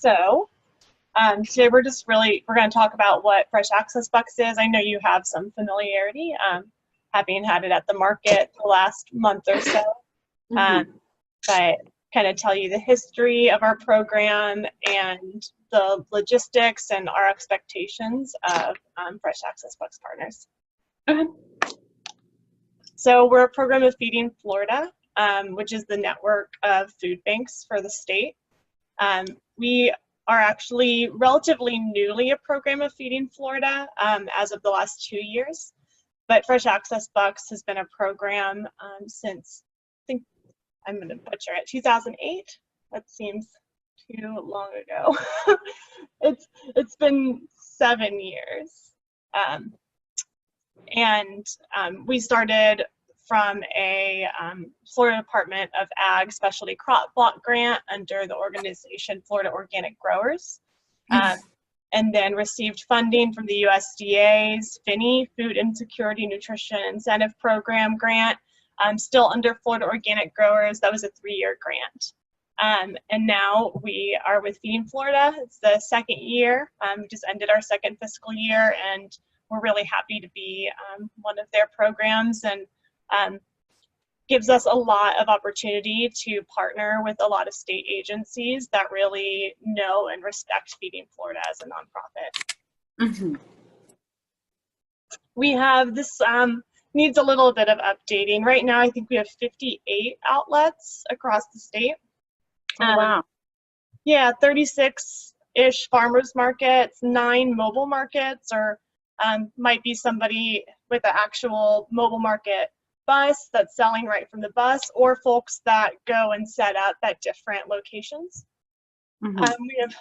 Today we're going to talk about what Fresh Access Bucks is. I know you have some familiarity, having had it at the market the last month or so, but kind of tell you the history of our program and the logistics and our expectations of Fresh Access Bucks partners. So we're a program of Feeding Florida, which is the network of food banks for the state. We are actually relatively newly a program of Feeding Florida as of the last 2 years, but Fresh Access Bucks has been a program since, I think I'm going to butcher it, 2008. That seems too long ago. It's been 7 years. We started from a Florida Department of Ag Specialty Crop Block Grant under the organization Florida Organic Growers, and then received funding from the USDA's FINI, Food Insecurity Nutrition Incentive Program grant, still under Florida Organic Growers. That was a 3-year grant. And now we are with Feeding Florida. It's the second year. We just ended our second fiscal year, and we're really happy to be one of their programs, and gives us a lot of opportunity to partner with a lot of state agencies that really know and respect Feeding Florida as a nonprofit. We have this, needs a little bit of updating. Right now, I think we have 58 outlets across the state. Wow. Yeah, 36-ish farmers markets, 9 mobile markets, or might be somebody with an actual mobile market bus that's selling right from the bus, or folks that go and set up at different locations. We have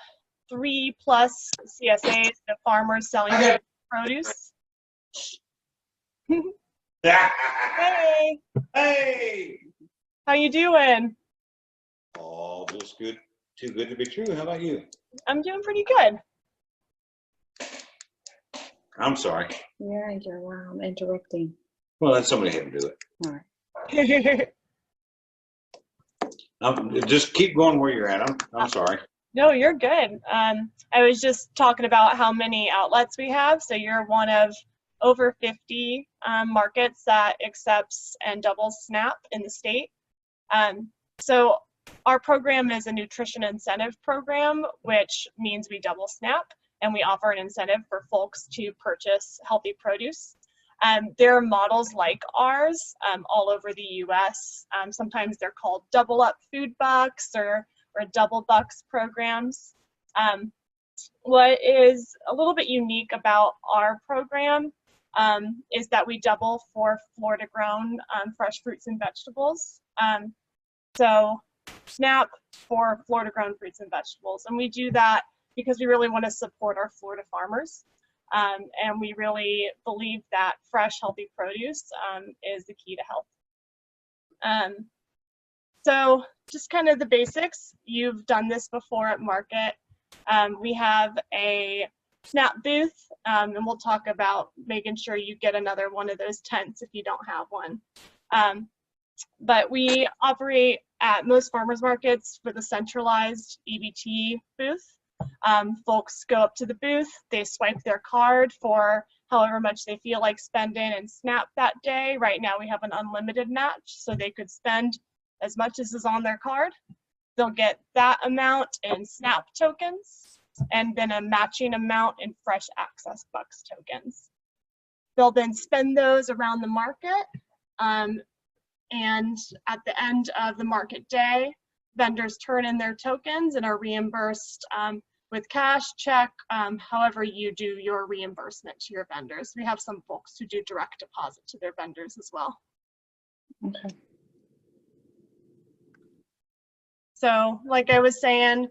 3+ CSAs, the farmers selling produce. Hey! Hey! How you doing? Oh, just good. Too good to be true. How about you? I'm doing pretty good. I'm sorry. Yeah, you're interrupting. Well, let somebody have to do it. All right. Just keep going where you're at. I'm sorry. No, you're good. I was just talking about how many outlets we have. So you're one of over 50 markets that accepts and doubles SNAP in the state. So our program is a nutrition incentive program, which means we double SNAP, and we offer an incentive for folks to purchase healthy produce. There are models like ours all over the U.S. Sometimes they're called double up food bucks or double bucks programs. What is a little bit unique about our program is that we double for Florida grown fresh fruits and vegetables. So SNAP for Florida grown fruits and vegetables. And we do that because we really want to support our Florida farmers. And we really believe that fresh, healthy produce is the key to health. So just kind of the basics. You've done this before at market. We have a SNAP booth, and we'll talk about making sure you get another one of those tents if you don't have one. But we operate at most farmers markets with a centralized EBT booth. Folks go up to the booth, they swipe their card for however much they feel like spending and SNAP that day. Right now we have an unlimited match, so they could spend as much as is on their card. They'll get that amount in SNAP tokens and then a matching amount in Fresh Access Bucks tokens. They'll then spend those around the market, and at the end of the market day, vendors turn in their tokens and are reimbursed with cash, check, however you do your reimbursement to your vendors. We have some folks who do direct deposit to their vendors as well. Okay. So like I was saying,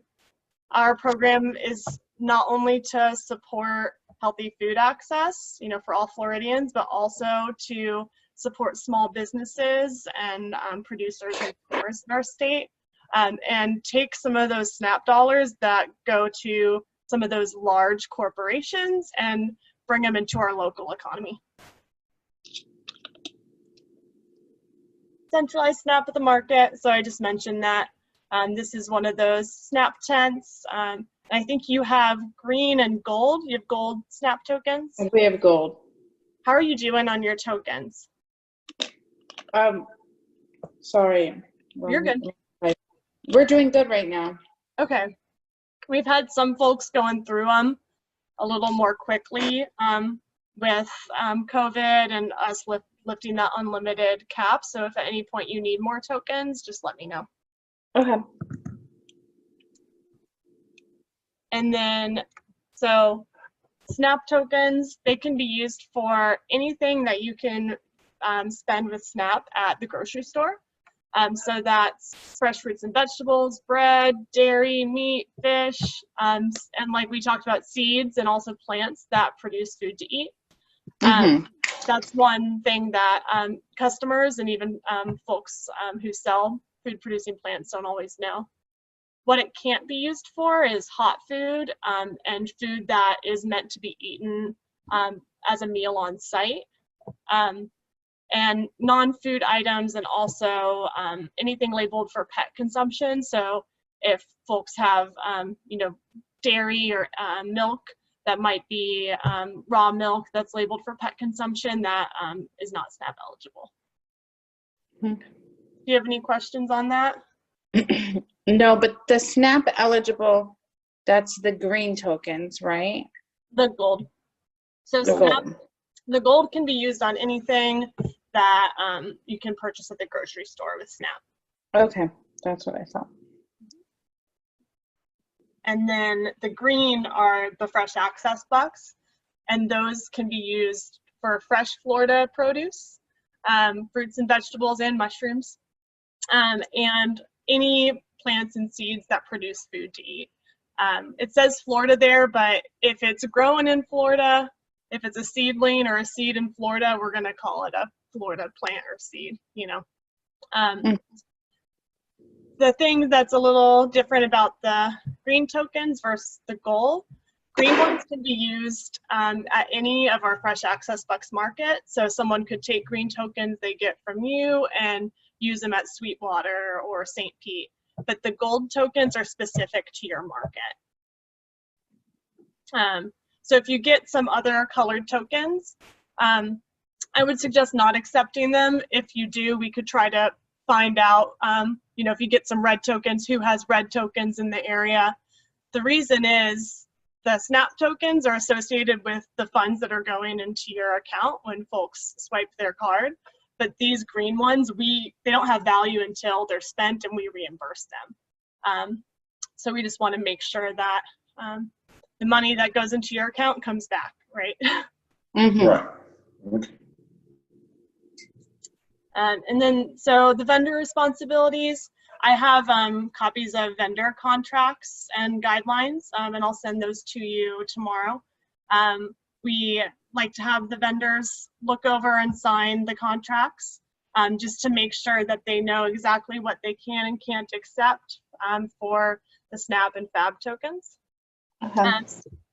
our program is not only to support healthy food access, for all Floridians, but also to support small businesses and producers and growers in our state. And take some of those SNAP dollars that go to some of those large corporations and bring them into our local economy. Centralized SNAP at the market, so I just mentioned that. This is one of those SNAP tents. I think you have green and gold. You have gold SNAP tokens. We have gold. How are you doing on your tokens? Sorry. You're good. We're doing good right now. Okay. We've had some folks going through them a little more quickly with COVID and us lifting that unlimited cap. So if at any point you need more tokens, just let me know. Okay. And then, so SNAP tokens, they can be used for anything that you can spend with SNAP at the grocery store. So that's fresh fruits and vegetables, bread, dairy, meat, fish, and like we talked about, seeds and also plants that produce food to eat. That's one thing that customers and even folks who sell food producing plants don't always know. What it can't be used for is hot food and food that is meant to be eaten as a meal on site. And non-food items, and also anything labeled for pet consumption. So if folks have, dairy or milk that might be raw milk that's labeled for pet consumption, that is not SNAP eligible. Okay. Do you have any questions on that? No, but the SNAP eligible, that's the green tokens, right? The gold. So The SNAP, gold. the gold can be used on anything that you can purchase at the grocery store with SNAP. Okay, that's what I thought. And then the green are the fresh access bucks, and those can be used for fresh Florida produce, fruits and vegetables and mushrooms, and any plants and seeds that produce food to eat. It says Florida there, but if it's growing in Florida, if it's a seedling or a seed in Florida, we're gonna call it a Florida plant or seed, The thing that's a little different about the green tokens versus the gold, green ones can be used at any of our fresh access bucks market. So someone could take green tokens they get from you and use them at Sweetwater or St. Pete. But the gold tokens are specific to your market. So if you get some other colored tokens, I would suggest not accepting them. If you do, we could try to find out, if you get some red tokens, who has red tokens in the area. The reason is the SNAP tokens are associated with the funds that are going into your account when folks swipe their card. But these green ones, they don't have value until they're spent and we reimburse them. So we just want to make sure that the money that goes into your account comes back, right? Right. Okay. And then, so the vendor responsibilities, I have copies of vendor contracts and guidelines, and I'll send those to you tomorrow. We like to have the vendors look over and sign the contracts just to make sure that they know exactly what they can and can't accept for the SNAP and FAB tokens. Okay.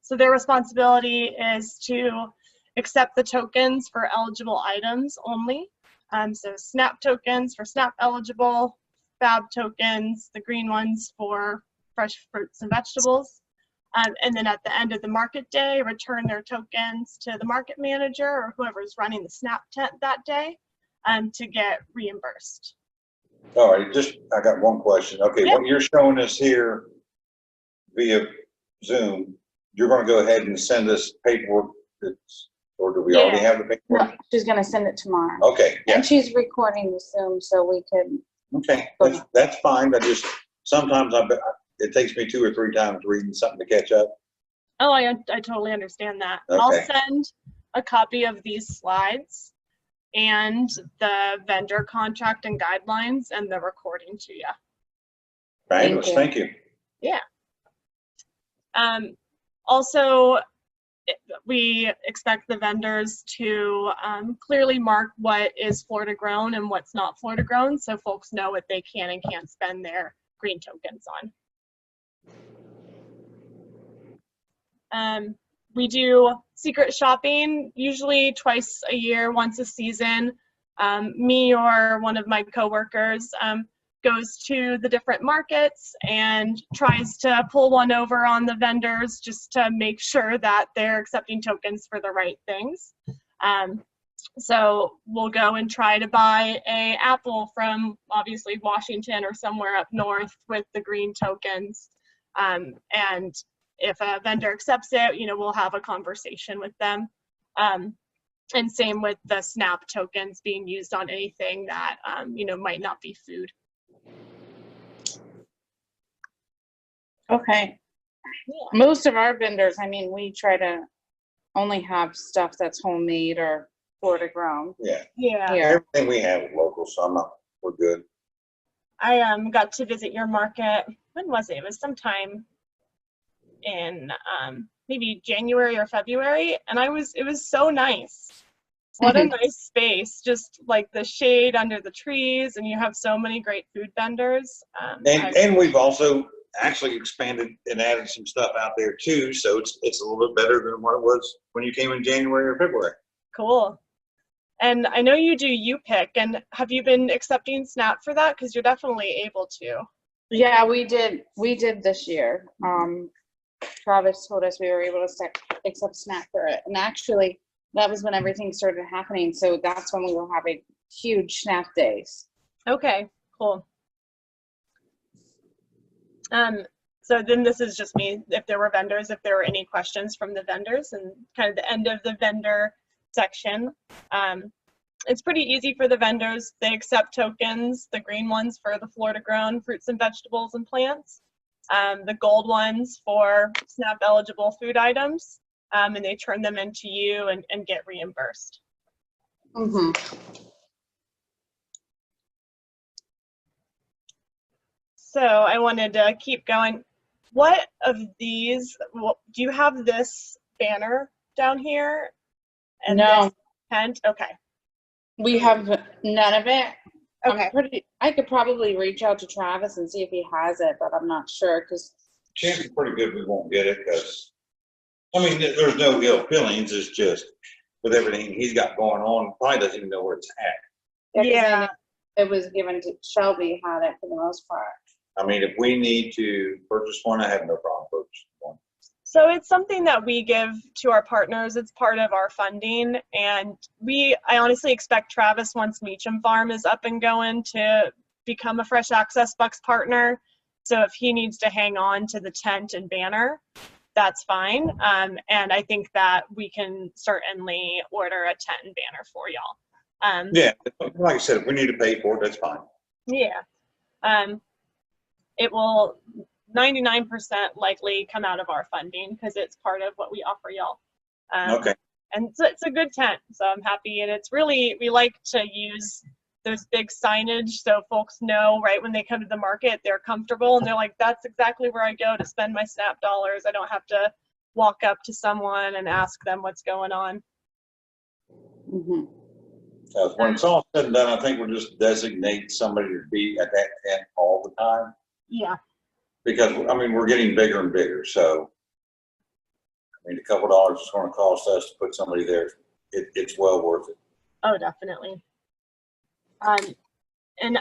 So their responsibility is to accept the tokens for eligible items only. So SNAP tokens for SNAP eligible, FAB tokens, the green ones for fresh fruits and vegetables. And then at the end of the market day, return their tokens to the market manager or whoever's running the SNAP tent that day to get reimbursed. All right, I got one question. Okay, Yeah. What you're showing us here via Zoom, you're gonna go ahead and send us paperwork or do we already have the paperwork? No, she's gonna send it tomorrow. Okay, yeah, And she's recording the Zoom so we can. okay, that's fine. Sometimes it takes me 2 or 3 times reading something to catch up. Oh, I totally understand that. Okay. I'll send a copy of these slides and the vendor contract and guidelines and the recording to you. Fabulous, thank you. Yeah. Also, we expect the vendors to clearly mark what is Florida grown and what's not Florida grown, so folks know what they can and can't spend their green tokens on. We do secret shopping usually twice a year, once a season. Me or one of my coworkers goes to the different markets and tries to pull one over on the vendors just to make sure that they're accepting tokens for the right things. So we'll go and try to buy a apple from obviously Washington or somewhere up north with the green tokens. And if a vendor accepts it, we'll have a conversation with them. And same with the SNAP tokens being used on anything that, might not be food. Okay. Yeah. Most of our vendors, we try to only have stuff that's homemade or Florida grown. Yeah. Yeah. Here. Everything we have is local, so we're good. I got to visit your market. When was it? It was sometime in maybe January or February, and it was so nice. What a nice space, just like the shade under the trees, and you have so many great food vendors. And we've also actually expanded and added some stuff out there too, so it's a little bit better than what it was when you came in January or February. Cool. And I know you do UPick, and have you been accepting SNAP for that? Because you're definitely able to. Yeah, we did this year. Travis told us we were able to accept SNAP for it, and actually that was when everything started happening, so that's when we were having huge SNAP days. Okay, cool. So then this is just me, if there were any questions from the vendors, and kind of the end of the vendor section. It's pretty easy for the vendors. They accept tokens, the green ones for the Florida grown fruits and vegetables and plants, the gold ones for SNAP eligible food items, and they turn them into you and get reimbursed. Mm-hmm. So I wanted to keep going. What of these, do you have this banner down here? And No. this tent? Okay. We have none of it. Okay. I could probably reach out to Travis and see if he has it, but I'm not sure because Chances are pretty good we won't get it because, there's no ill feelings. It's just with everything he's got going on, probably doesn't even know where it's at. Yeah. It was given to Shelby, had it for the most part. Mm-hmm. If we need to purchase one, I have no problem purchasing one. So it's something that we give to our partners. It's part of our funding. And I honestly expect Travis, once Meacham Farm is up and going, to become a Fresh Access Bucks partner. So if he needs to hang on to the tent and banner, that's fine. And I think that we can certainly order a tent and banner for y'all. Yeah, like I said, if we need to pay for it, that's fine. Yeah. It will 99% likely come out of our funding because it's part of what we offer y'all. Okay. And so it's a good tent, so I'm happy. And it's really, we like to use those big signage so folks know right when they come to the market, they're comfortable and they're like, that's exactly where I go to spend my SNAP dollars. I don't have to walk up to someone and ask them what's going on. Mm-hmm. When it's all said and done, I think we'll just designate somebody to be at that tent all the time. Yeah. Because, we're getting bigger and bigger, so, a couple dollars is gonna cost us to put somebody there. It's well worth it. Oh, definitely. And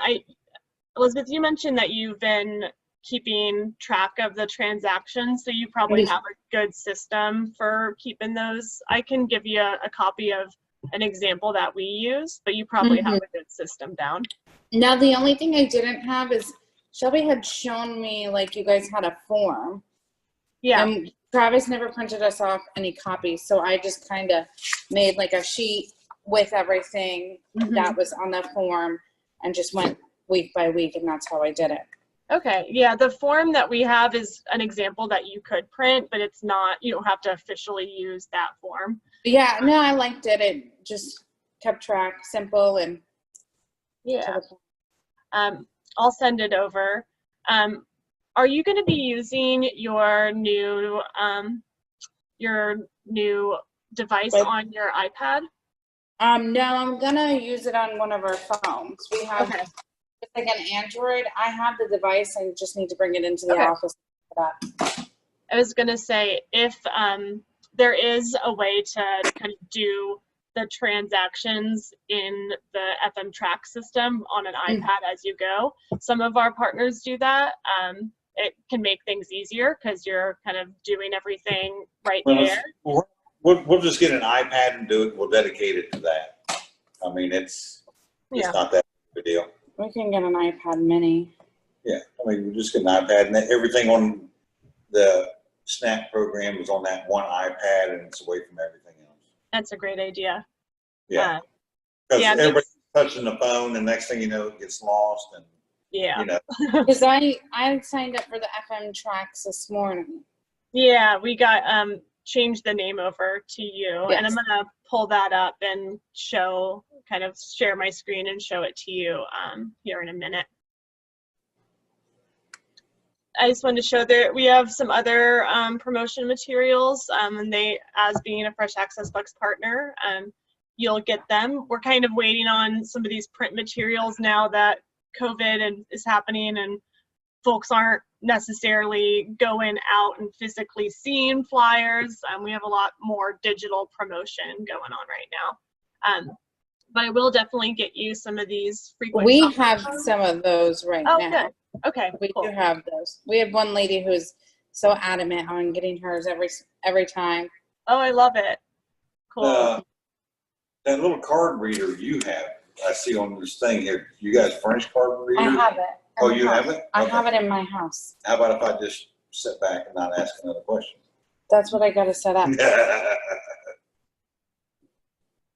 Elizabeth, you mentioned that you've been keeping track of the transactions, so you probably have a good system for keeping those. I can give you a copy of an example that we use, but you probably have a good system down. Now, the only thing I didn't have is Shelby had shown me you guys had a form. Yeah. And Travis never printed us off any copies, so I just kind of made a sheet with everything that was on the form and just went week by week, and that's how I did it. Okay. Yeah, the form that we have is an example that you could print, but it's not, you don't have to officially use that form. Yeah, no, I liked it. It just kept track, simple, and yeah. I'll send it over. Are you going to be using your new device on your iPad? No, I'm gonna use it on one of our phones. We have it's like an Android. I have the device and just need to bring it into the office. I was gonna say, if there is a way to kind of do the transactions in the FM track system on an iPad as you go. Some of our partners do that. It can make things easier because you're kind of doing everything right there. We'll just get an iPad and do it. We'll dedicate it to that. I mean, it's Yeah. not that big a deal. We can get an iPad mini. Yeah, I mean, we just get an iPad and then everything on the SNAP program is on that one iPad and it's away from everything else. That's a great idea. Yeah, because yeah, everybody's touching the phone and next thing you know, it gets lost and, Yeah. you know. Because I signed up for the FM tracks this morning. Yeah, we got changed the name over to you, and I'm Yes. gonna pull that up and kind of share my screen and show it to you here in a minute. I just wanted to show that we have some other promotion materials, and they, as being a Fresh Access Flex partner, you'll get them. We're kind of waiting on some of these print materials now that COVID is happening and folks aren't necessarily going out and physically seeing flyers. We have a lot more digital promotion going on right now. But I will definitely get you some of these frequent. We have some of those right Oh, now. good. Okay, We cool. do have those. We have one lady who's so adamant on getting hers every time. Oh, I love it. Cool. That little card reader you have, I see on this thing here, you guys furnish card reader? I have it. Oh, you have it? I Okay. have it in my house. How about if I just sit back and not ask another question? That's what I got to set up.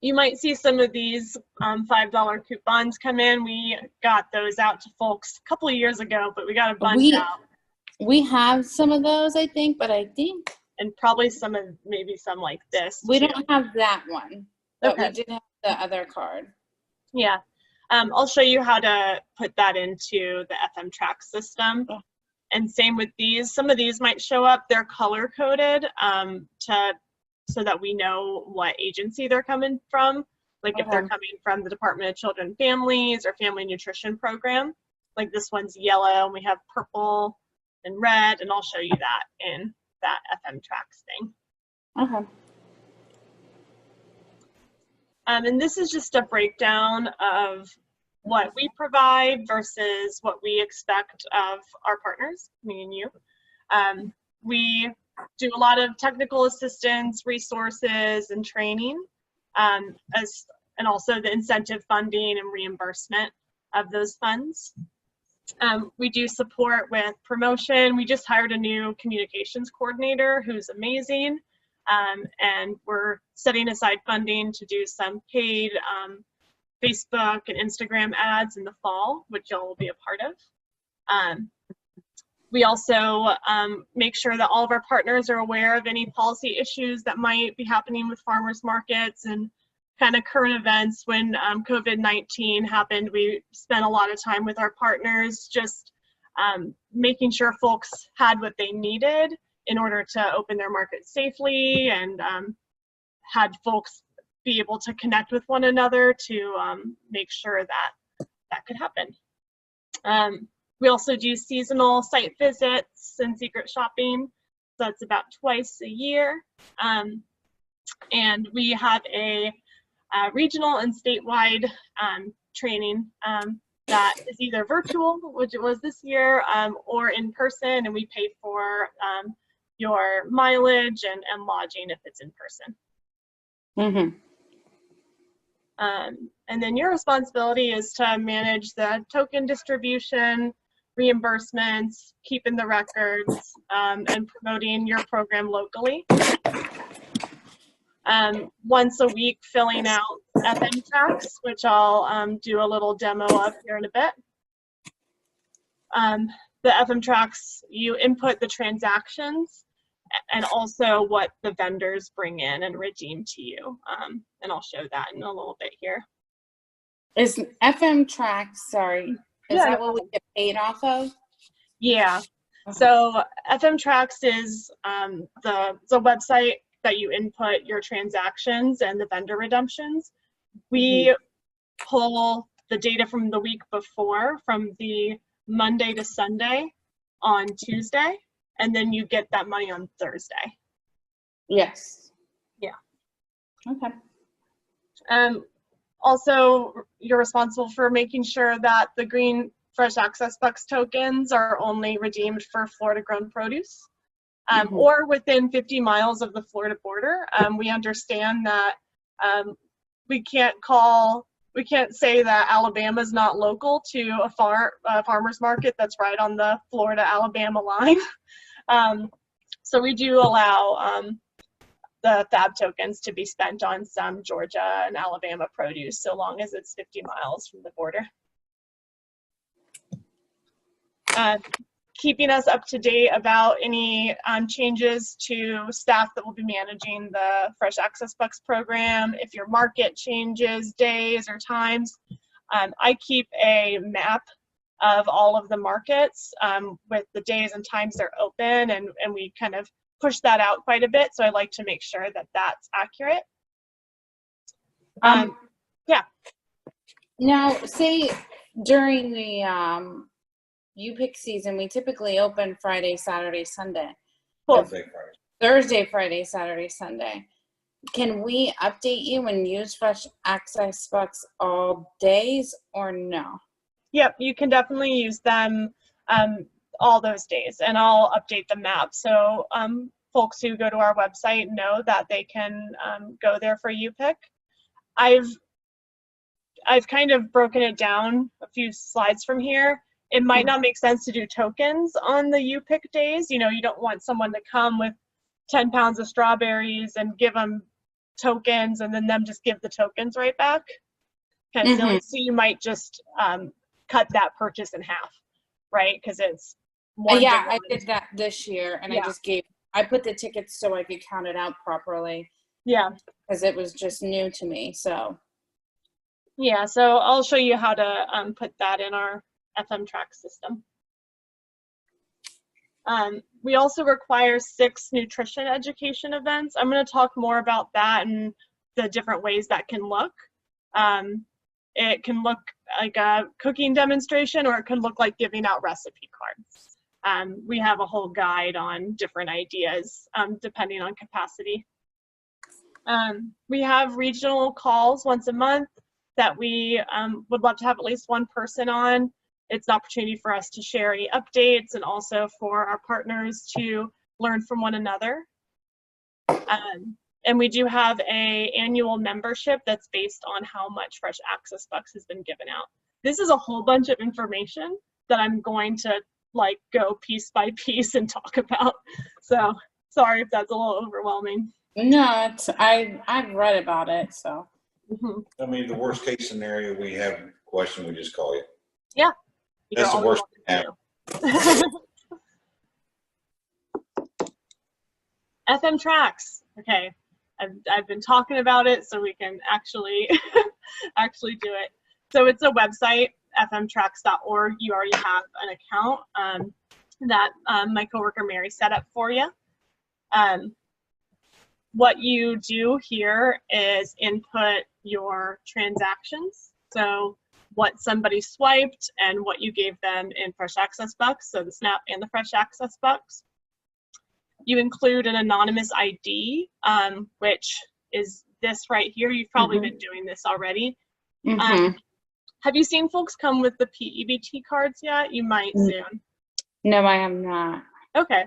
You might see some of these $5 coupons come in. We got those out to folks a couple of years ago, but we got a bunch out. We have some of those, I think, but I think And probably maybe some like this. we too. don't have that one. But Okay. we did have the other card. Yeah. I'll show you how to put that into the FM track system. Oh. And same with these. Some of these might show up. They're color coded so that we know what agency they're coming from. Like if they're Okay. coming from the Department of Children and Families or Family Nutrition Program. Like this one's yellow and we have purple and red, and I'll show you that in that FM tracks thing. Okay. And this is just a breakdown of what we provide versus what we expect of our partners, me and you. We do a lot of technical assistance, resources, and training, and also the incentive funding and reimbursement of those funds. We do support with promotion. We just hired a new communications coordinator who's amazing. And we're setting aside funding to do some paid Facebook and Instagram ads in the fall, which y'all will be a part of. We also make sure that all of our partners are aware of any policy issues that might be happening with farmers markets and kind of current events. When COVID-19 happened, we spent a lot of time with our partners just making sure folks had what they needed in order to open their market safely, and had folks be able to connect with one another to make sure that could happen. We also do seasonal site visits and secret shopping. So that's about twice a year. And we have a regional and statewide training that is either virtual, which it was this year, or in person, and we pay for your mileage and lodging if it's in person. Mm-hmm. And then your responsibility is to manage the token distribution, reimbursements, keeping the records, and promoting your program locally. Once a week, filling out FM tracks, which I'll do a little demo of here in a bit. The FM tracks, you input the transactions and also what the vendors bring in and redeem to you. And I'll show that in a little bit here. Is FM tracks, sorry, is Yeah. that what we get paid off of? Yeah. So FM tracks is the website that you input your transactions and the vendor redemptions. We pull the data from the week before, from the Monday to Sunday on Tuesday, and then you get that money on Thursday. Yes. Yeah. Okay. Also, you're responsible for making sure that the green Fresh Access Bucks tokens are only redeemed for Florida grown produce, or within 50 miles of the Florida border. We understand that we can't say that Alabama is not local to a farmer's market that's right on the Florida-Alabama line. So we do allow the FAB tokens to be spent on some Georgia and Alabama produce, so long as it's 50 miles from the border. Keeping us up to date about any changes to staff that will be managing the Fresh Access Bucks program. If your market changes days or times, I keep a map of all of the markets with the days and times they're open, and we kind of push that out quite a bit. So I like to make sure that that's accurate. Yeah. Now, say during the UPIC season, we typically open Friday, Saturday, Sunday. Cool. Thursday, Friday, Saturday, Sunday. Can we update you and use Fresh Access Bucks all days or no? Yep, you can definitely use them all those days, and I'll update the map. So folks who go to our website know that they can go there for UPIC. I've kind of broken it down a few slides from here. It might not make sense to do tokens on the UPIC days. You know, you don't want someone to come with 10 pounds of strawberries and give them tokens and then them just give the tokens right back. Kind of silly. So you might just cut that purchase in half, right? Because it's one. Yeah, I did that this year, and I put the tickets so I could count it out properly. Yeah. Because it was just new to me, so. Yeah, so I'll show you how to put that in our FM track system. We also require 6 nutrition education events. I'm going to talk more about that and the different ways that can look. It can look like a cooking demonstration, or it can look like giving out recipe cards. We have a whole guide on different ideas depending on capacity. We have regional calls once a month that we would love to have at least one person on. It's an opportunity for us to share any updates and also for our partners to learn from one another. And we do have an annual membership that's based on how much Fresh Access Bucks has been given out. This is a whole bunch of information that I'm going to go piece by piece and talk about. So sorry if that's a little overwhelming. No, I've read about it, so. I mean, the worst case scenario, we have a question, we just call you. Yeah. That's the worst thing. FM tracks. Okay. I've been talking about it so we can actually actually do it. So it's a website, fmtracks.org. You already have an account that my coworker Mary set up for you. What you do here is input your transactions. So what somebody swiped and what you gave them in Fresh Access Bucks, so the SNAP and the Fresh Access Bucks. You include an anonymous ID, which is this right here. You've probably been doing this already. Have you seen folks come with the PEBT cards yet? You might soon. No, I am not. Okay.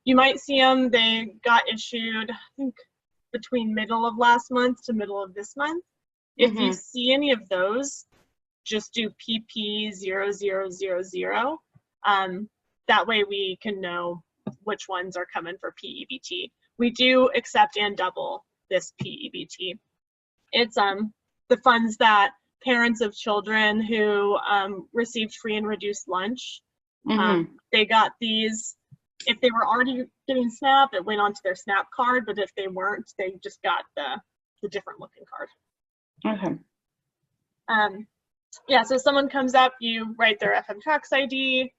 You might see them. They got issued, I think, between middle of last month to middle of this month. If you see any of those, just do PP0000. That way we can know which ones are coming for PEBT. We do accept and double this PEBT. It's the funds that parents of children who received free and reduced lunch, they got these. If they were already getting SNAP, it went onto their SNAP card, but if they weren't, they just got the different looking card. Okay. Yeah, so someone comes up, you write their FM Tracks ID,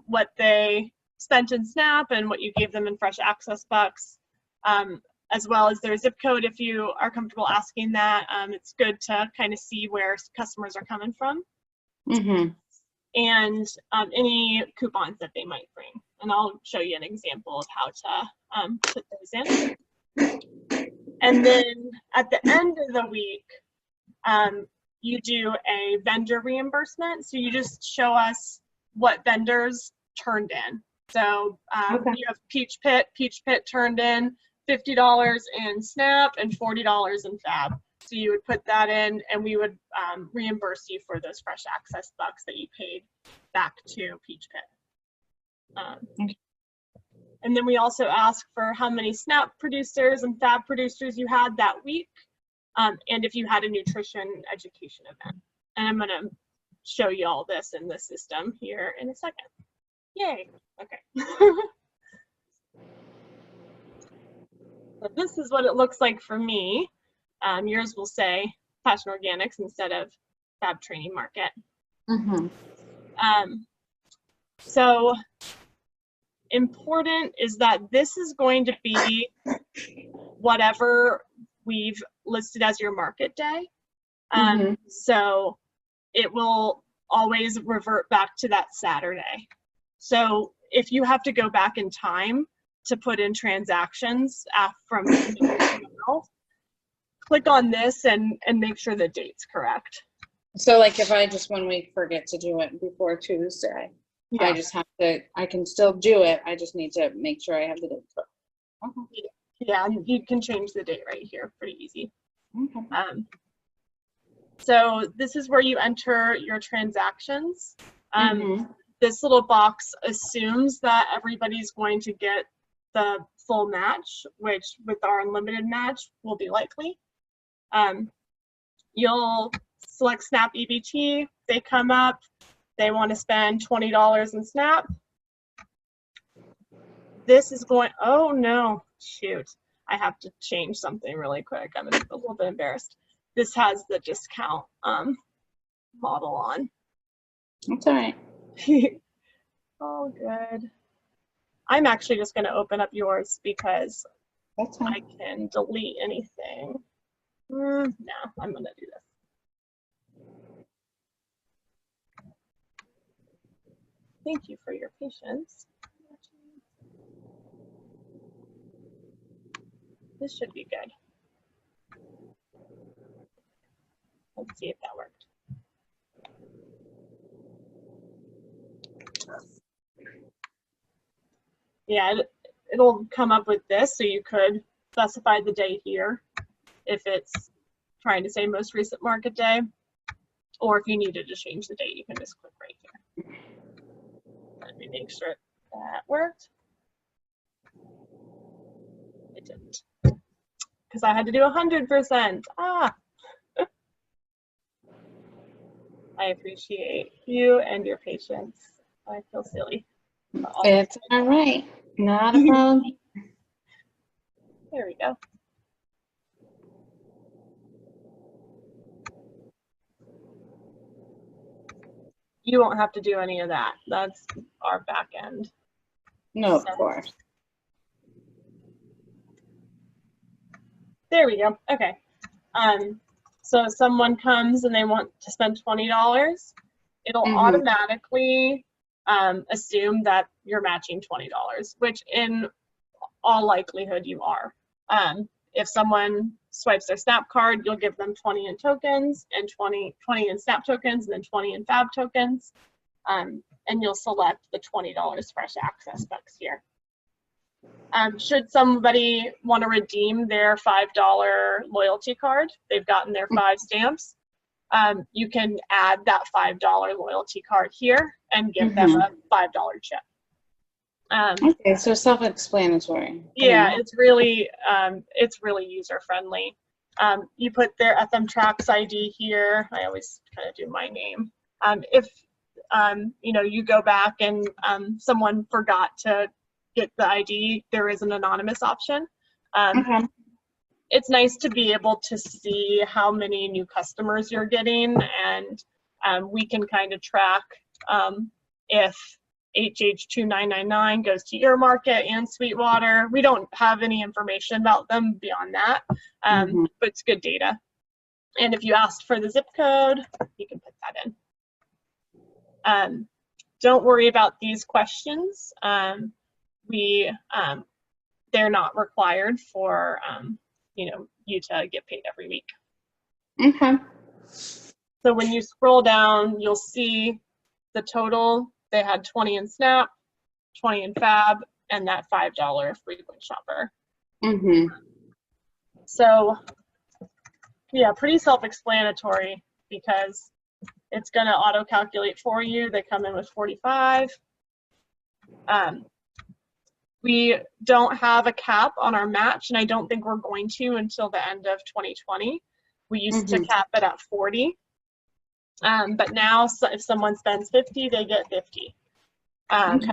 what they spent in SNAP and what you gave them in Fresh Access Bucks, as well as their zip code if you are comfortable asking that. It's good to kind of see where customers are coming from. And any coupons that they might bring. And I'll show you an example of how to put those in. And then at the end of the week, you do a vendor reimbursement. So you just show us what vendors turned in. So Okay. you have Peach Pit. Peach Pit turned in $50 in SNAP and $40 in FAB. So you would put that in, and we would reimburse you for those fresh access bucks that you paid back to Peach Pit. Okay. And then we also ask for how many SNAP producers and FAB producers you had that week, and if you had a nutrition education event. And I'm gonna show you all this in the system here in a second. Yay, okay. So this is what it looks like for me. Yours will say Passion Organics instead of Fab Training Market. Mm-hmm. So important is that this is going to be whatever we've listed as your market day. So it will always revert back to that Saturday. So if you have to go back in time to put in transactions from click on this and make sure the date's correct. So like if I just 1 week forget to do it before Tuesday, I just have to, I can still do it. I just need to make sure I have the date correct. Okay. Yeah, you can change the date right here, pretty easy. Okay. So this is where you enter your transactions. This little box assumes that everybody's going to get the full match, which with our unlimited match will be likely. You'll select SNAP EBT. They come up. They want to spend $20 in SNAP. This is going, oh no, shoot. I have to change something really quick. I'm a little bit embarrassed. This has the discount model on. That's all right. Oh, good. I'm actually just going to open up yours because That's I fine. can delete anything. No, I'm going to do this. Thank you for your patience. This should be good. Let's see if that worked. Yeah, it'll come up with this, so you could specify the day here if it's trying to say most recent market day, or if you needed to change the date, you can just click right here. Let me make sure that worked. It didn't, because I had to do 100%. Ah. I appreciate you and your patience. I feel silly. It's all right. Not a problem. There we go. You won't have to do any of that. That's our back end. No, of course. There we go. Okay. So if someone comes and they want to spend $20, it'll automatically assume that you're matching $20, which in all likelihood you are. If someone swipes their SNAP card, you'll give them 20 in tokens and 20 in SNAP tokens and then 20 in FAB tokens. And you'll select the $20 fresh access bucks here. Should somebody want to redeem their $5 loyalty card, they've gotten their 5 stamps, you can add that $5 loyalty card here and give them a $5 chip. Okay, so self-explanatory. Yeah, it's really user friendly. You put their FM Tracks ID here. I always kind of do my name. If you know, you go back and someone forgot to get the ID, there is an anonymous option. It's nice to be able to see how many new customers you're getting, and we can kind of track if HH2999 goes to your market and Sweetwater. We don't have any information about them beyond that, but it's good data. And if you asked for the zip code, you can put that in. Don't worry about these questions. They're not required for you to get paid every week. Okay. So when you scroll down, you'll see the total. They had 20 in SNAP, 20 in FAB, and that $5 frequent shopper. Mm-hmm. So yeah, pretty self-explanatory because it's going to auto-calculate for you. They come in with 45. We don't have a cap on our match, and I don't think we're going to until the end of 2020. We used to cap it at 40. But now if someone spends 50, they get 50. Okay.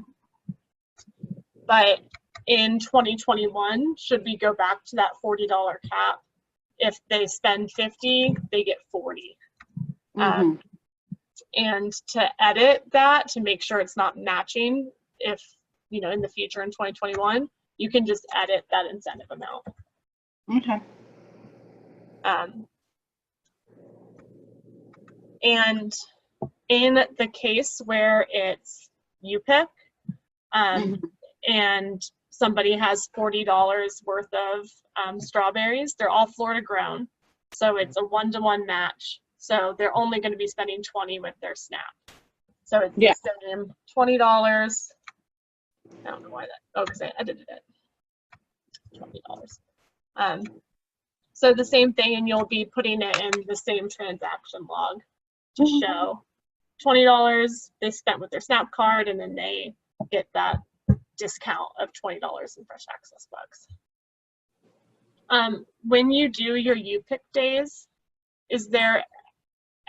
But in 2021, should we go back to that $40 cap, if they spend 50, they get 40. And to edit that, to make sure it's not matching, if, in the future in 2021, you can just edit that incentive amount. Okay. And in the case where it's UPIC, and somebody has $40 worth of strawberries, they're all Florida grown. So it's a 1-to-1 match. So they're only going to be spending 20 with their SNAP. So it's the same $20. I don't know why that, oh, because I edited it. $20. So the same thing, and you'll be putting it in the same transaction log to show $20 they spent with their SNAP card, and then they get that discount of $20 in fresh access bucks. When you do your UPIC days, is there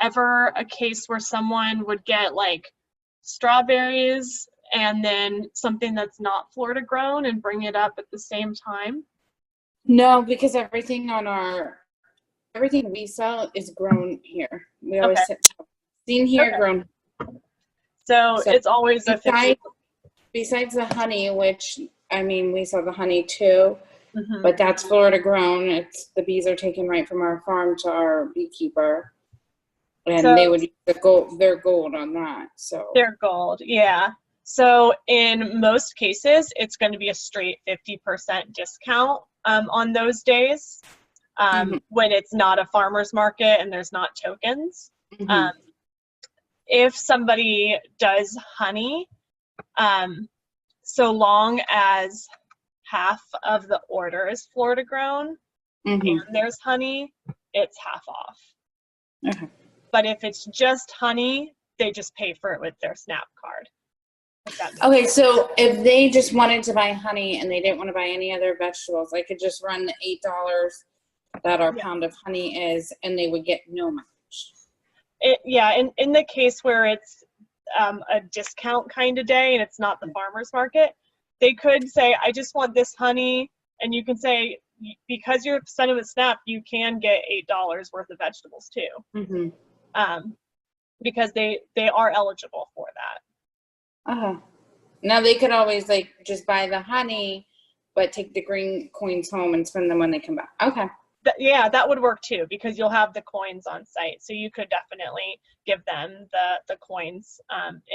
ever a case where someone would get like strawberries and then something that's not Florida grown and bring it up at the same time? No, because everything we sell is grown here. We always seen here, grown. So it's always a 50. Besides the honey, which, we sell the honey too, but that's Florida grown. The bees are taken right from our farm to our beekeeper. And they would use their gold on that. So their gold, yeah. So in most cases, it's going to be a straight 50% discount on those days when it's not a farmer's market and there's not tokens. If somebody does honey, so long as half of the order is Florida grown and there's honey, it's half off. But if it's just honey, they just pay for it with their SNAP card. Okay, so if they just wanted to buy honey and they didn't want to buy any other vegetables, I could just run the $8 that our pound of honey is, and they would get no match. In the case where it's a discount kind of day and it's not the farmer's market, they could say, I just want this honey, and you can say, because you're sending with SNAP, you can get $8 worth of vegetables too. Because they are eligible for that. Now they could always just buy the honey, but take the green coins home and spend them when they come back. Okay. That would work too, because you'll have the coins on site. So you could definitely give them the coins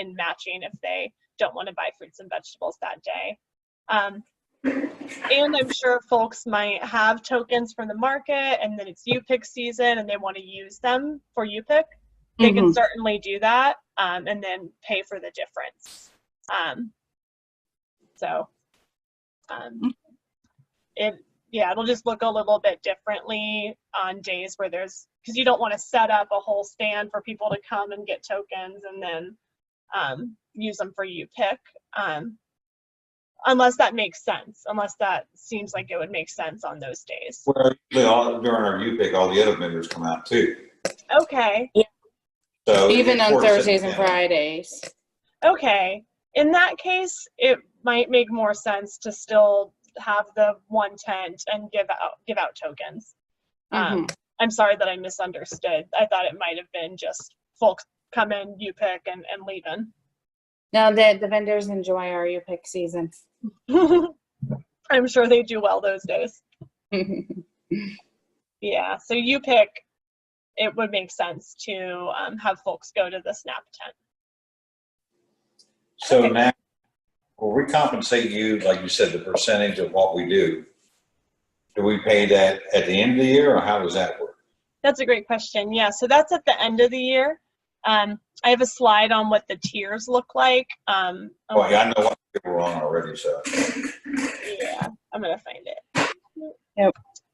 in matching if they don't want to buy fruits and vegetables that day. And I'm sure folks might have tokens from the market, and then it's UPIC season and they want to use them for UPIC. They can certainly do that and then pay for the difference. It'll just look a little bit differently on days where because you don't want to set up a whole stand for people to come and get tokens and then use them for UPIC. Unless that makes sense, unless that seems like it would make sense on those days. Well, during our UPIC, all the other vendors come out too. Okay. So even on Thursdays and Fridays. Okay. In that case, it might make more sense to still have the one tent and give out tokens. I'm sorry that I misunderstood. I thought it might have been just folks come in, UPIC, and leaving. No, the vendors enjoy our UPIC season. I'm sure they do well those days. Yeah, so UPIC, it would make sense to have folks go to the SNAP tent. So now, will we compensate you, like you said, the percentage of what we do? Do we pay that at the end of the year, or how does that work? That's a great question. Yeah, so that's at the end of the year. I have a slide on what the tiers look like. Well, yeah, I know what we're on already, so. Yeah, I'm gonna find it.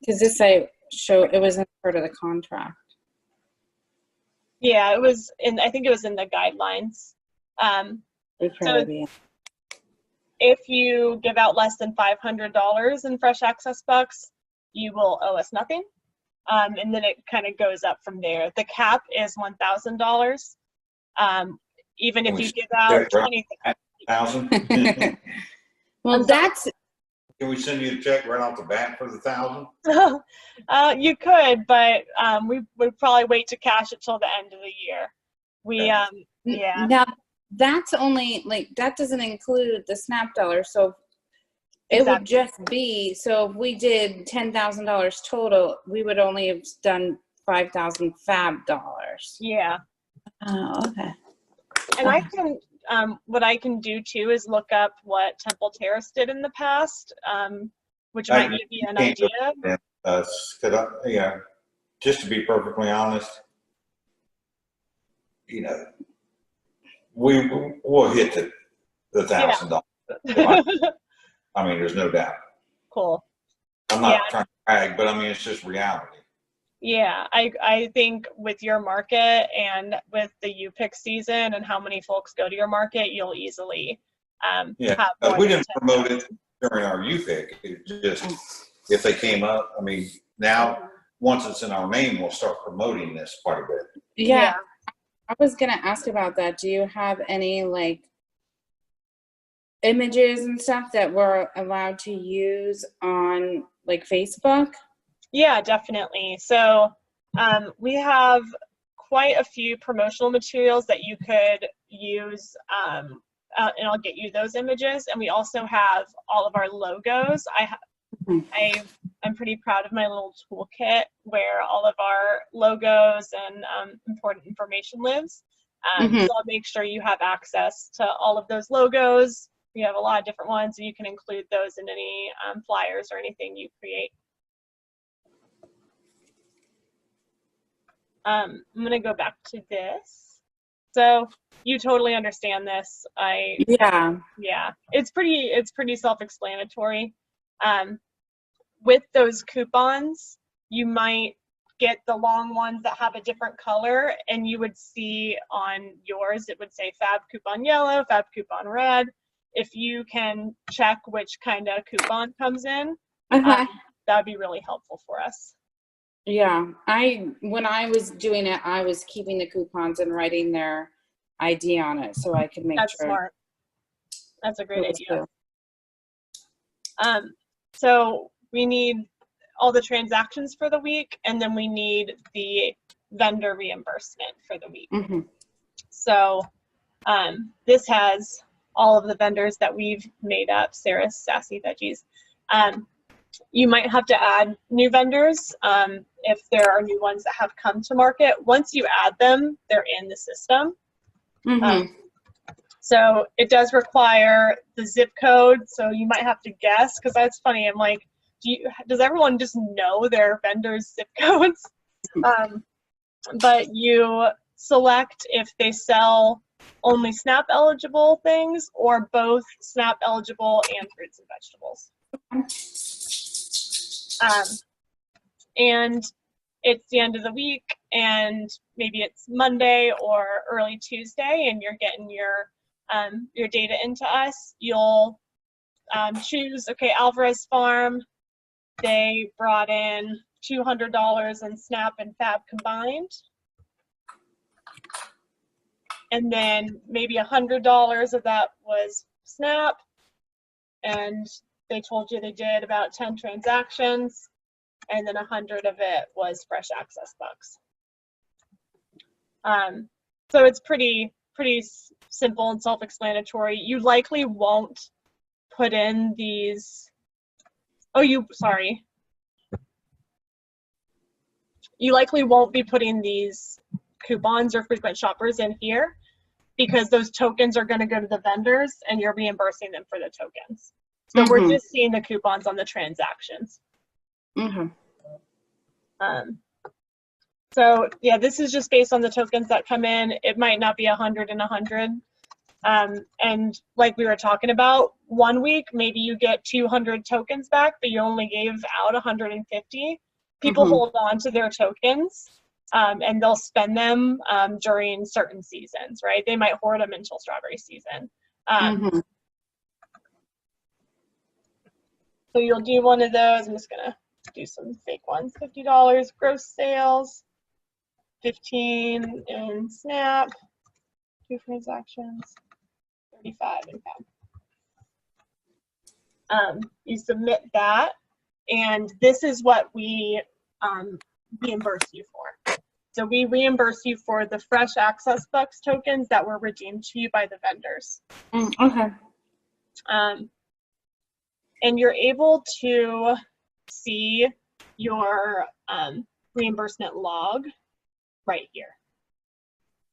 Because this I show it wasn't part of the contract. Yeah, it was I think it was in the guidelines. Would So probably be. if you give out less than $500 in fresh access bucks, you will owe us nothing. And then it kind of goes up from there. The cap is $1,000. Even if you give out 20,000? Well, that's Can we send you a check right off the bat for the 1,000? you could, but we would probably wait to cash it till the end of the year. Yeah. Now that's only like that doesn't include the SNAP dollar. So it would Exactly. just be so if we did $10,000 total, we would only have done 5,000 fab dollars. Yeah. Oh, okay. And I can, what I can do too is look up what Temple Terrace did in the past, which might give you an idea. Yeah, just to be perfectly honest, you know, we'll hit the $1,000. I mean, there's no doubt. Cool. I'm not trying to brag, but I mean, it's just reality. Yeah, I think with your market and with the UPIC season and how many folks go to your market, you'll easily have more We than didn't promote it during our UPIC. It just, if they came up, I mean, now, once it's in our name, we'll start promoting this quite a bit. Yeah. I was gonna ask about that. Do you have any like images and stuff that we're allowed to use on like Facebook? Yeah, definitely. So we have quite a few promotional materials that you could use, and I'll get you those images. And we also have all of our logos. I'm pretty proud of my little toolkit where all of our logos and important information lives. So I'll make sure you have access to all of those logos. We have a lot of different ones, and you can include those in any flyers or anything you create. I'm gonna go back to this. So you totally understand this. Yeah, it's pretty self-explanatory. With those coupons, you might get the long ones that have a different color, and you would see on yours, it would say Fab Coupon Yellow, Fab Coupon Red. If you can check which kind of coupon comes in, that would be really helpful for us. Yeah, when I was doing it, I was keeping the coupons and writing their ID on it so I could make That's sure. Smart. That's a great idea. Good. So we need all the transactions for the week, and then we need the vendor reimbursement for the week. So this has all of the vendors that we've made up, Sarah's Sassy Veggies. You might have to add new vendors if there are new ones that have come to market. Once you add them, they're in the system. So it does require the zip code. So you might have to guess, because that's funny. I'm like, does everyone just know their vendors' zip codes? But you select if they sell only SNAP eligible things or both SNAP eligible and fruits and vegetables. And it's the end of the week, and maybe it's Monday or early Tuesday, and you're getting your data into us. You'll choose, okay, Alvarez Farm, they brought in $200 in SNAP and FAB combined. And then maybe $100 of that was SNAP, and they told you they did about 10 transactions, and then 100 of it was fresh access bucks. So it's pretty simple and self-explanatory. You likely won't put in these. You likely won't be putting these coupons or frequent shoppers in here, because those tokens are going to go to the vendors and you're reimbursing them for the tokens. So we're just seeing the coupons on the transactions. Okay. So yeah, this is just based on the tokens that come in. It might not be 100 and 100. And like we were talking about, 1 week, maybe you get 200 tokens back, but you only gave out 150. People hold on to their tokens, and they'll spend them during certain seasons, right? They might hoard them until strawberry season. So you'll do one of those. I'm just gonna do some fake ones. $50 gross sales, 15 in Snap, 2 transactions, 35 in PAM. You submit that, and this is what we reimburse you for. So we reimburse you for the fresh access bucks tokens that were redeemed to you by the vendors. Okay. And you're able to see your reimbursement log right here.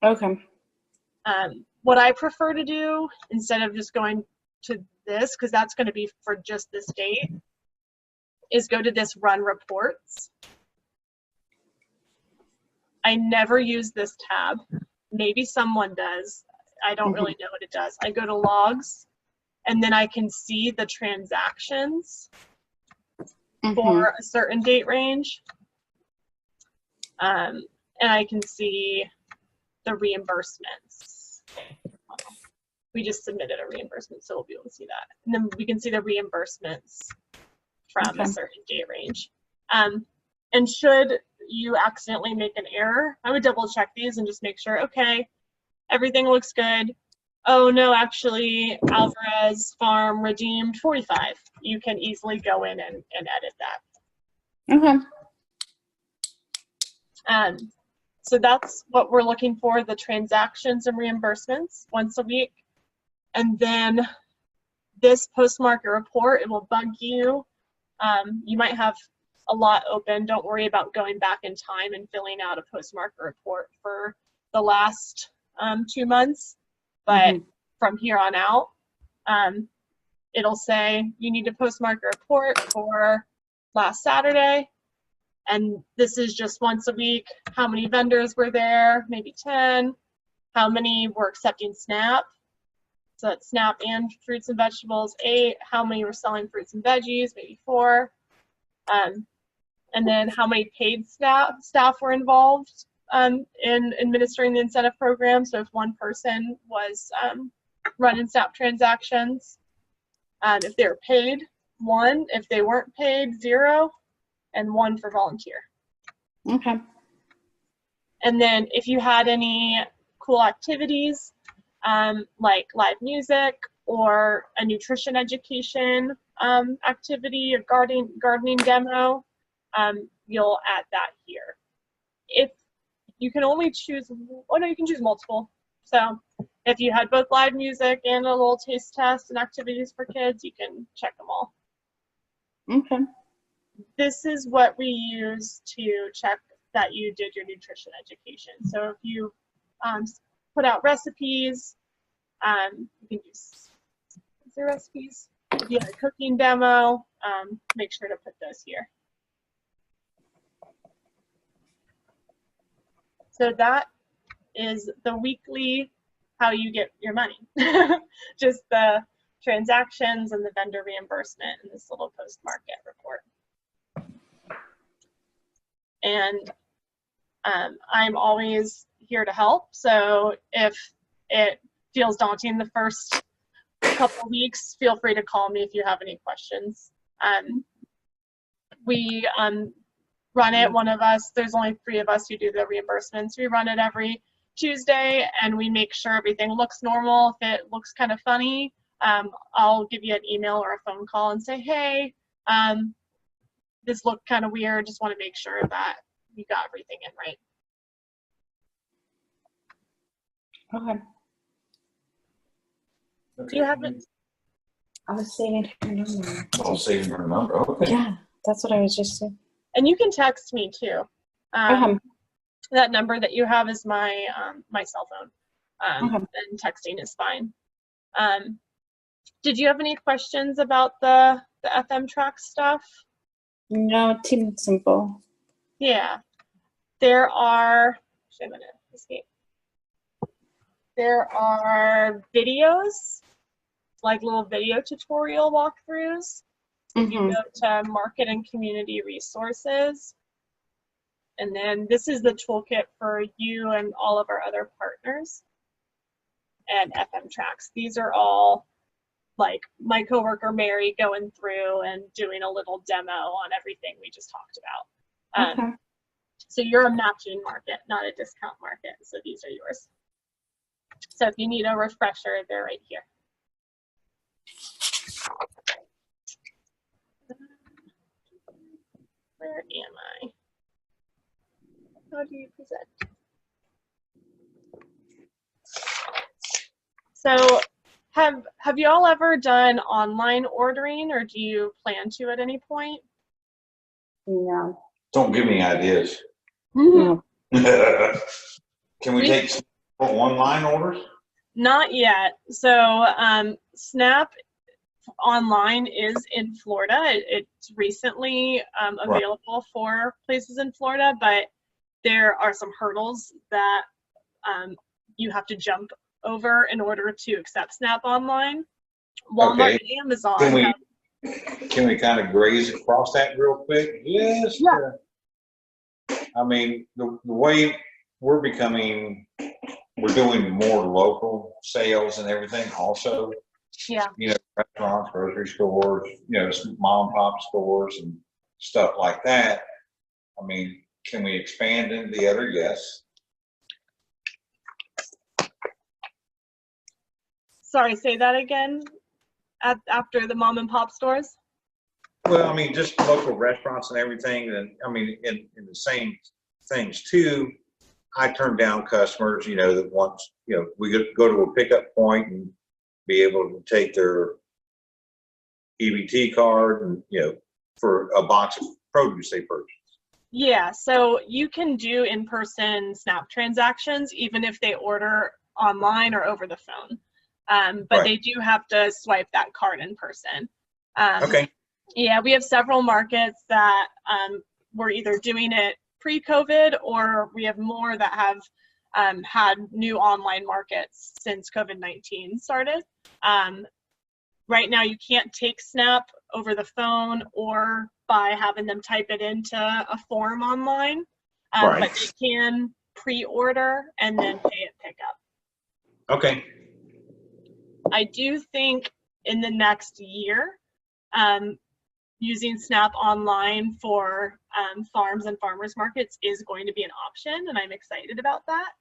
Okay. What I prefer to do, instead of just going to this, because that's going to be for just this date, is go to this run reports. I never use this tab. Maybe someone does. I don't really know what it does. I go to logs, and then I can see the transactions for a certain date range. And I can see the reimbursements. We just submitted a reimbursement, so we'll be able to see that. And then we can see the reimbursements from a certain date range. And should you accidentally make an error, I would double check these and just make sure, okay, everything looks good. Oh no, actually Alvarez Farm redeemed 45. You can easily go in and edit that. Okay. So that's what we're looking for, the transactions and reimbursements once a week. And then this post-market report, it will bug you. You might have a lot open. Don't worry about going back in time and filling out a post-market report for the last 2 months. But from here on out, it'll say you need a post-market report for last Saturday. And this is just once a week. How many vendors were there? Maybe 10. How many were accepting SNAP? So that's SNAP and fruits and vegetables, 8. How many were selling fruits and veggies? Maybe 4. And then how many paid staff were involved in administering the incentive program. So if one person was running SNAP transactions, if they were paid, 1. If they weren't paid, 0. And 1 for volunteer. Okay. And then if you had any cool activities, like live music or a nutrition education activity, a gardening demo, you'll add that here. If you can only choose, oh no, you can choose multiple. So if you had both live music and a little taste test and activities for kids, you can check them all. Okay. This is what we use to check that you did your nutrition education. So if you put out recipes, you can use the recipes. If you had a cooking demo, make sure to put those here. So that is the weekly how you get your money. Just the transactions and the vendor reimbursement in this little post-market report. And I'm always here to help. So if it feels daunting the first couple weeks, feel free to call me if you have any questions. We run it, one of us, there's only 3 of us who do the reimbursements. We run it every Tuesday and we make sure everything looks normal. If it looks kind of funny, I'll give you an email or a phone call and say, hey, this looked kind of weird. Just want to make sure that you got everything in right. Okay. Do you have it? I was saving her number. Oh, saving her number, okay. Yeah, that's what I was just saying. And you can text me too. That number that you have is my my cell phone, and texting is fine. Did you have any questions about the FM track stuff? No, it seemed simple. Yeah. There are, actually, I'm gonna escape. There are videos, like little video tutorial walkthroughs. If you Mhm. go to market and community resources, and then this is the toolkit for you and all of our other partners and FM Tracks. These are all like my coworker Mary going through and doing a little demo on everything we just talked about. Okay. So you're a matching market, not a discount market. So these are yours. So if you need a refresher, they're right here. Where am I? How do you present? So have you all ever done online ordering, or do you plan to at any point? No. Don't give me ideas. No. Can we take online orders? Not yet. So Snap Online is in Florida. It's recently available for places in Florida, but there are some hurdles that you have to jump over in order to accept Snap Online. Walmart and Amazon. Can we kind of graze across that real quick? Yes. Yeah. I mean, the way we're doing more local sales and everything also. Yeah. You know, restaurants, grocery stores, you know, some mom and pop stores and stuff like that. I mean, can we expand into the other? Yes. Sorry, say that again. After the mom and pop stores? Well, I mean, just local restaurants and everything. And I mean, in the same things too, I turn down customers, you know, that wants, you know, we go to a pickup point and be able to take their EBT card and, you know, for a box of produce they purchase. Yeah, so you can do in-person Snap transactions even if they order online or over the phone. But they do have to swipe that card in person. Okay. Yeah, we have several markets that we're either doing it pre-COVID, or we have more that have had new online markets since COVID-19 started. Right now, you can't take Snap over the phone or by having them type it into a form online, but they can pre-order and then pay at pickup. Okay. I do think in the next year, using Snap Online for farms and farmers markets is going to be an option, and I'm excited about that.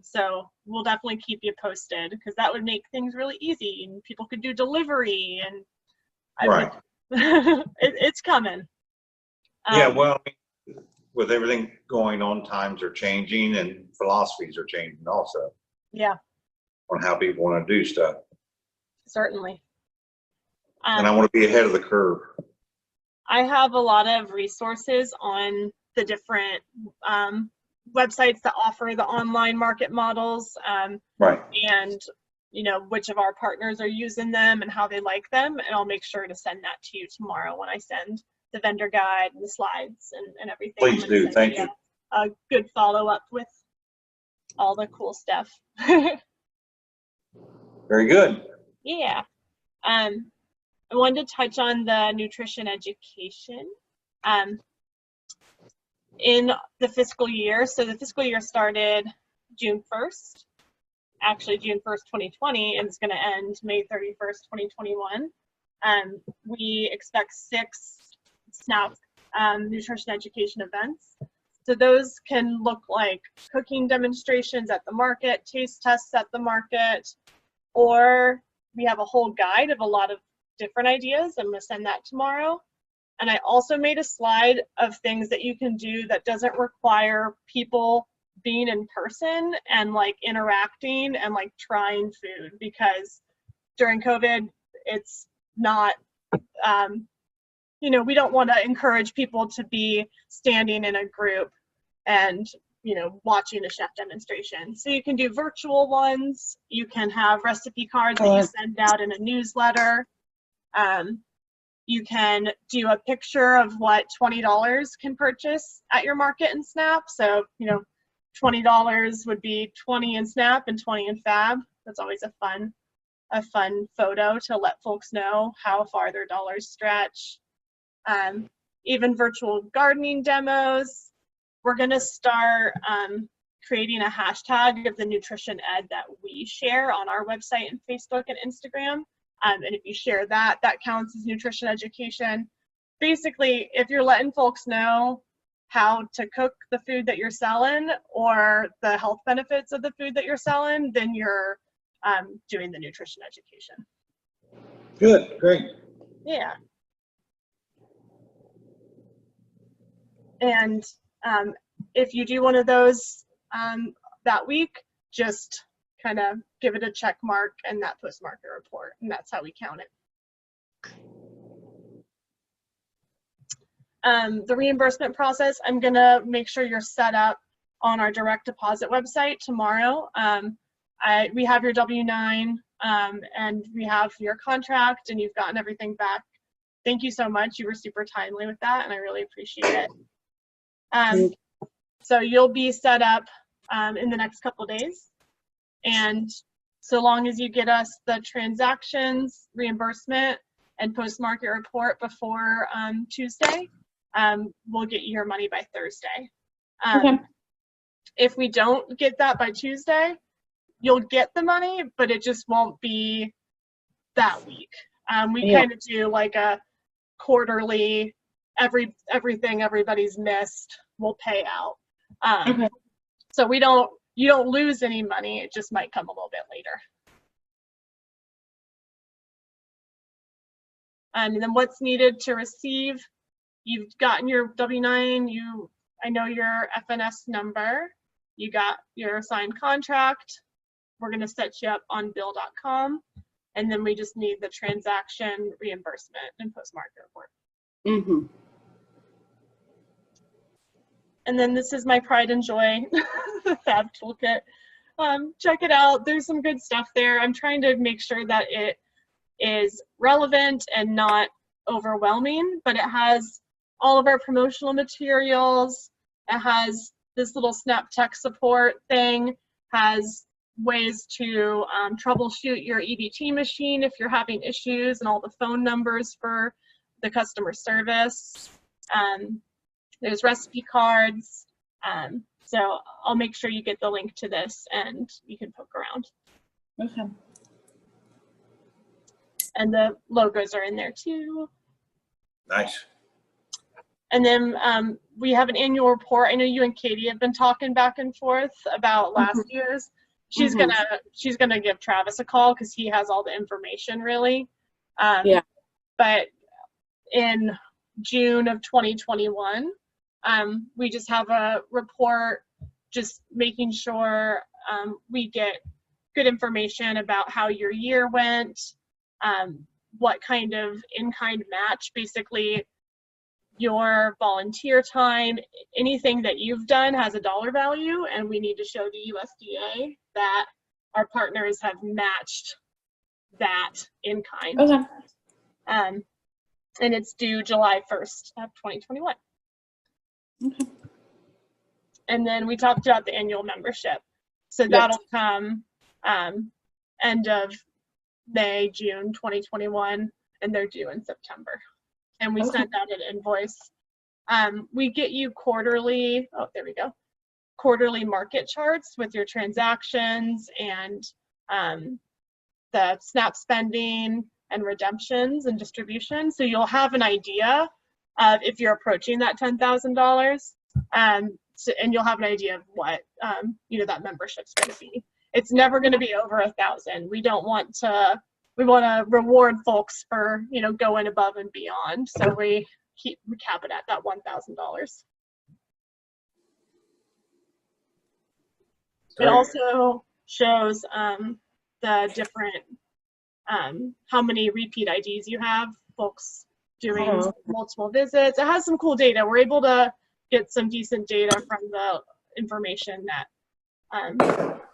So we'll definitely keep you posted, because that would make things really easy and people could do delivery, and it's coming. Yeah, well, with everything going on, times are changing and philosophies are changing also. Yeah. On how people want to do stuff. Certainly. And I want to be ahead of the curve. I have a lot of resources on the different websites that offer the online market models, and you know, which of our partners are using them and how they like them, and I'll make sure to send that to you tomorrow when I send the vendor guide and the slides and everything. Please do. Thank you. A good follow-up with all the cool stuff. Very good. Yeah. I wanted to touch on the nutrition education. In the fiscal year, so the fiscal year started June 1st, actually June 1st, 2020, and it's going to end May 31st, 2021. We expect 6 SNAP nutrition education events. So those can look like cooking demonstrations at the market, taste tests at the market, or we have a whole guide of a lot of different ideas. I'm going to send that tomorrow. And I also made a slide of things that you can do that doesn't require people being in person and like interacting and like trying food, because during COVID, it's not, you know, we don't want to encourage people to be standing in a group and, you know, watching a chef demonstration. So you can do virtual ones. You can have recipe cards that you send out in a newsletter. You can do a picture of what $20 can purchase at your market in SNAP. So, you know, $20 would be 20 in SNAP and 20 in FAB. That's always a fun photo to let folks know how far their dollars stretch. Even virtual gardening demos. We're gonna start creating a hashtag of the nutrition ed that we share on our website and Facebook and Instagram. And if you share that, that counts as nutrition education. Basically, if you're letting folks know how to cook the food that you're selling or the health benefits of the food that you're selling, then you're doing the nutrition education. Good, great. Yeah. And if you do one of those that week, just kind of give it a check mark in that post-market report, and that's how we count it. The reimbursement process, I'm gonna make sure you're set up on our direct deposit website tomorrow. We have your W-9 and we have your contract, and you've gotten everything back. Thank you so much. You were super timely with that, and I really appreciate it. So you'll be set up in the next couple days. And so long as you get us the transactions, reimbursement, and post-market report before Tuesday, we'll get you your money by Thursday. Okay. If we don't get that by Tuesday, you'll get the money, but it just won't be that week. We kind of do like a quarterly, everything everybody's missed, we'll pay out. Okay. So you don't lose any money, it just might come a little bit later. And then what's needed to receive, you've gotten your W-9, I know your FNS number, you got your signed contract, we're gonna set you up on bill.com, and then we just need the transaction reimbursement and post-market report. Mm-hmm. And then this is my pride and joy, the FAB toolkit. Check it out, there's some good stuff there. I'm trying to make sure that it is relevant and not overwhelming, but it has all of our promotional materials. It has this little Snap Tech support thing, has ways to troubleshoot your EBT machine if you're having issues, and all the phone numbers for the customer service. There's recipe cards. So I'll make sure you get the link to this and you can poke around. Okay. And the logos are in there too. Nice. And then we have an annual report. I know you and Katie have been talking back and forth about last year's. She's gonna give Travis a call because he has all the information really. Yeah. But in June of 2021, we just have a report, just making sure we get good information about how your year went, what kind of in-kind match, basically your volunteer time, anything that you've done has a dollar value, and we need to show the USDA that our partners have matched that in kind. Okay. And it's due July 1st of 2021. Okay. And then we talked about the annual membership. So that'll come end of May, June 2021, and they're due in September. And we sent out an invoice. We get you quarterly, quarterly market charts with your transactions and the SNAP spending and redemptions and distribution. So you'll have an idea of if you're approaching that $10,000, and you'll have an idea of what that membership's going to be. It's never going to be over 1,000. We want to reward folks for going above and beyond. So we cap it at that $1,000. It also shows the different how many repeat IDs you have, folks doing multiple visits. It has some cool data. We're able to get some decent data from the information that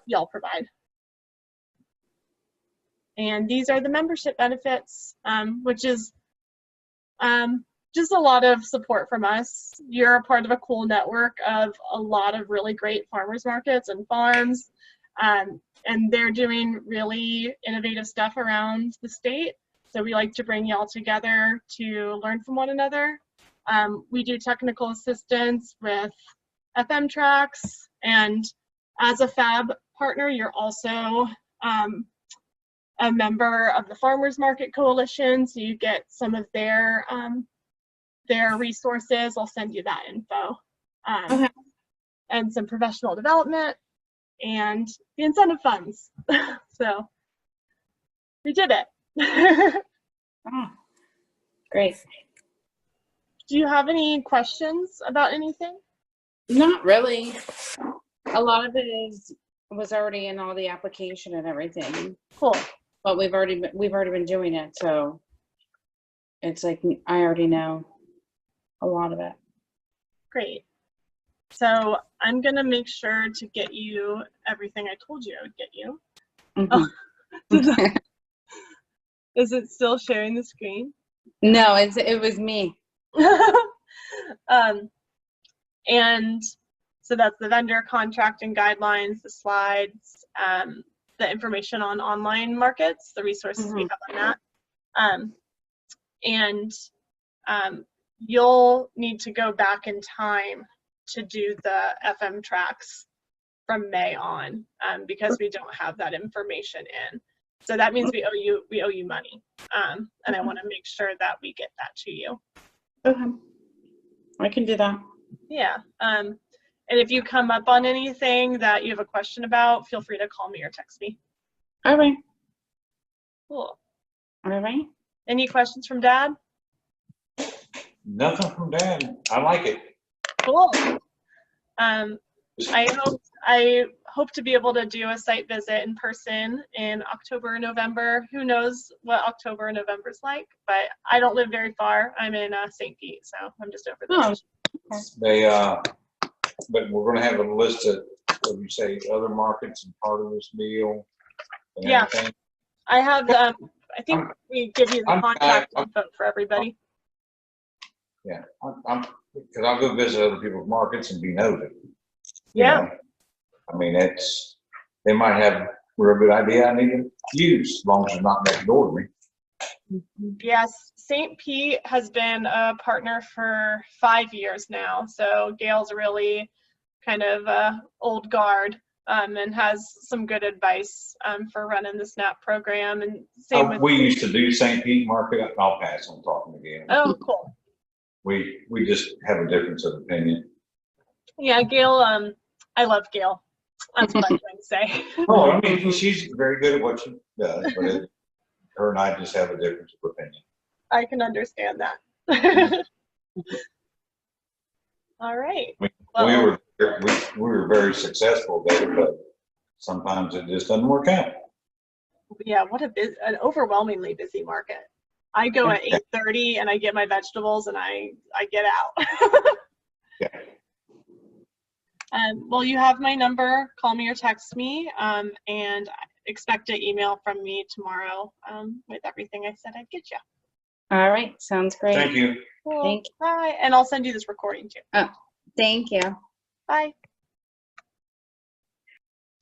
y'all provide. And these are the membership benefits, which is Just a lot of support from us. You're a part of a cool network of a lot of really great farmers markets and farms, and they're doing really innovative stuff around the state. So we like to bring y'all together to learn from one another. We do technical assistance with FM tracks, and as a FAB partner, you're also a member of the Farmers Market Coalition, so you get some of their resources. I'll send you that info. Okay. And some professional development and the incentive funds. So we did it. Oh, great. Do you have any questions about anything? Not really. A lot of it was already in all the application and everything, Cool. but we've already been doing it, so it's like I already know a lot of it. Great. So I'm gonna make sure to get you everything I told you I would get you. Mhm. Is it still sharing the screen? No, it was me. And so that's the vendor contracting guidelines, the slides, the information on online markets, the resources we have on that. You'll need to go back in time to do the FM tracks from May on, because we don't have that information in. So that means we owe you money. And I want to make sure that we get that to you. Okay. I can do that. Yeah. And if you come up on anything that you have a question about, feel free to call me or text me. All right. Cool. All right. Any questions from Dad? Nothing from Dad. I like it. Cool. I hope to be able to do a site visit in person in October or November. Who knows what October and November is like, but I don't live very far. I'm in St. Pete, so I'm just over there. Oh. They, but we're gonna have a list of, what do you say, other markets and part of this deal. And Yeah. everything. I have, I think we give you the contact info for everybody. Yeah, because I'll go visit other people's markets and be nosy. You Yeah. know? I mean, they might have a real good idea I need to use, as long as it's not next door to me. Yes, St. Pete has been a partner for 5 years now. So Gail's really kind of old guard, and has some good advice for running the SNAP program. And same with. We used to do St. Pete market. I'll pass on talking again. Oh, cool. We just have a difference of opinion. Yeah, Gail. I love Gail. That's what I'm going to say. Oh, I mean, she's very good at what she does, but her and I just have a difference of opinion. I can understand that. All right. We were very successful there, but sometimes it just doesn't work out. Yeah, what an overwhelmingly busy market. I go at 8:30 and I get my vegetables and I get out. Yeah. Well, you have my number. Call me or text me, and expect an email from me tomorrow with everything I said I'd get you. All right. Sounds great. Thank you. Cool. Thank you. Bye. And I'll send you this recording too. Thank you. Bye.